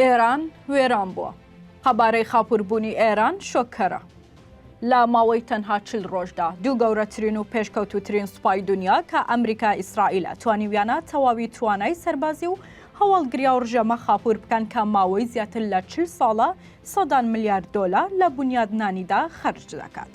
ئێران وێران بووە. خەبارەی خاپووربوونی ئێران شۆکەرە. لە ماوەی تەنها 40 ڕۆژدا دوو گەورەترین و پێشکەوتوترین سوپای دنیا کە ئەمریکا ئیسرائیلە توانیویانە تەواوی توانای سەربازی و هەواڵگریا و ڕژەمە خاپوور بکەن کە ماوەی زیاتر لە 40 ساڵە سەدان ملیارد دۆلار لە بنیادنانیدا خەرج دەکات.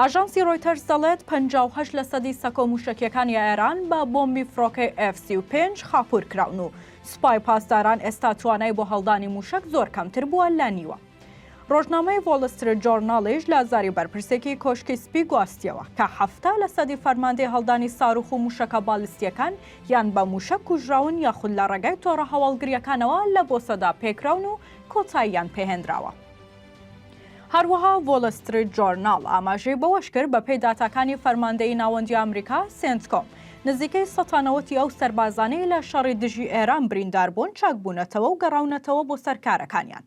ئاژانسی ڕۆیتەرز دەڵێت 58% سەکۆ موشکیەکانی ئێران بە بۆمبی فڕۆکەی F-35 خاپوور کراون و سوپای پاسداران ئێستا توانای بۆ هەڵدانی موشک زۆر کەمتر بووە لە نیوە. ڕۆژنامەی وۆڵ ستریت جۆرناڵیش لە زاری بەرپرسێکی کۆشکی سپی گواستیەوە کە 70% فەرماندەی هەڵدانی ساروخ و موشەکە بالیستیەکان یان بە موشک کوژراون یاخود لە ڕێگای تۆڕە هەواڵگریەکانەوە لە بۆ سەدا پێکراون و کۆتاییان پێهێنراوە. هەروەها وۆڵ ستریت جۆرناڵ ئاماژەی بەوەش کرد بە پێی داتاکانی فەرماندەی ناوەندی ئەمریکا سێنتکۆم نزیکەی 190 ئەو سەربازانەی لە شەڕی دژی ئێران بریندار بوون چاکبوونەتەوە و گەڕاونەتەوە بۆ سەرکارەکانیان.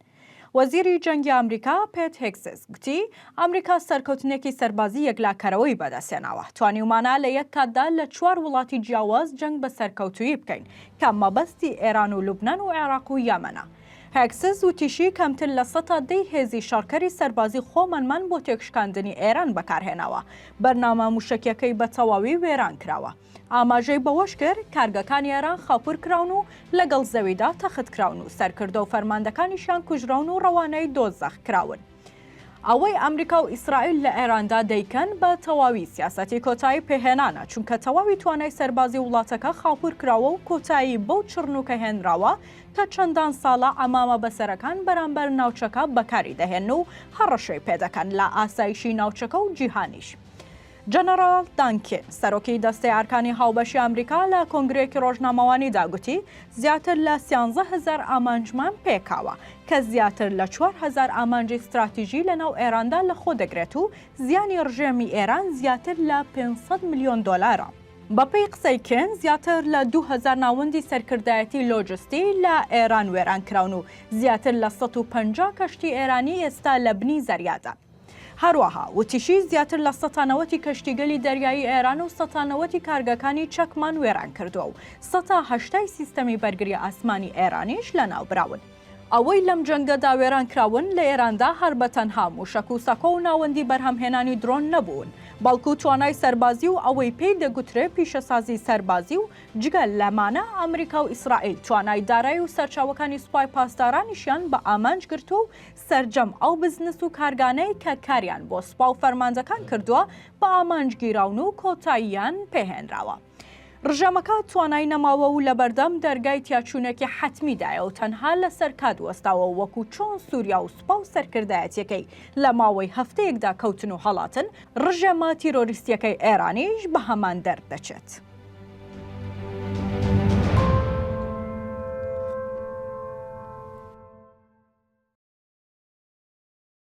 وەزیری جەنگی ئەمریکا پێت هێکسس گوتی ئەمریکا سەرکەوتنێکی سەربازی یەکلاکەرەوەی بەدەستێناوە. توانیمانە لە یەک کاتدا لە 4 وڵاتی جیاواز جەنگ بە سەرکەوتویی بکەین کە مەبەستی ئێران و لوبنان و عێراق و یەمەنە. هێکسس وتیشی کەمتر لە 110 هێزی شەڕکەری سەربازی خۆمەنمان بۆ تێکشکاندنی ئێران بەکارهێناوە. بەرنامە موشکیەکەی بە تەواوی وێران کراوە. ئاماژەی بەوەش کرد کارگەکانی ئێران خاپوور کراون و لەگەڵ زەویدا تەخت کراون و سەرکردە و فەرماندەکانیشان کوژراون و ڕەوانەی دۆزەخ کراون. ئەوەی ئەمریکا و ئیسرائیل لە ئێراندا دەیکەن بە تەواوی سیاسەتی کۆتایی پێهێنانە چونکە تەواوی توانای سەربازی وڵاتەکە خاپوور کراوە و کۆتایی بەو چڕنوکە هێنراوە کە چەندان ساڵە ئەمامە بەسەرەکان بەرامبەر ناوچەکە بەکاری دەهێن و هەڕەشەی پێدەکەن لە ئاسایشی ناوچەکە و جیهانیش. جەنەرال دانکن سەرۆکی دەستەی ئارکانی هاوبەشی ئەمریکا لە کۆنگرێکی ڕۆژنامەوانیدا گوتی زیاتر لە 13,000 ئامانجمان پێکاوە کە زیاتر لە 4,000 ئامانجی استراتیژی لەناو ئێراندا لەخۆ دەگرێت و زیانی ڕژێمی ئێران زیاتر لە 500 میلیۆن دۆلارە. بەپێی قسەی کن زیاتر لە 2000 ناوەندی سەرکردایەتی لۆجستی لە ئێران وێران کراون و زیاتر لە 150 کەشتی ئێرانی ئێستا لە بنی زەریادا. هەروەها وتیشی زیاتر لە 190 کەشتیگەلی دەریایی ئێران و 190 کارگەکانی چەکمان وێران کردووە و 180 سیستەمی بەرگری ئاسمانی ئێرانیش لەناو براون. ئەوەی لەم جەنگەدا وێران کراون لە ئێراندا هەر بە تەنها موشک و سەکۆ و ناوەندی بەرهەمهێنانی درۆن نەبوون بەڵکو توانای سەربازی و ئەوەی پێی دەگوترێ پیشەسازی سەربازی و جگەل لەمانە ئەمریکا و ئیسرائیل توانای دارایی و سەرچاوەکانی سوپای پاسدارانیشیان بە ئامانج گرت و سەرجەم ئەو بزنس و کارگانەی کە کاریان بۆ سوپا و فەرماندەکان کردووە بە ئامانج گیراون و کۆتاییان پێهێنراوە. ڕژەمەکە توانای نەماوە و لە بەردەم دەرگای تیاچوونێکی حەتمیدایە و تەنها لە سەرکات وەستاوە وەکو چۆن سووریا و سوپا و سەرکردایەتیەکەی لە ماوەی هەفتەیەکدا کەوتن و هەڵاتن ڕژێمە تیرۆریستیەکەی ئێرانیش بە هەمان دەردەچێت.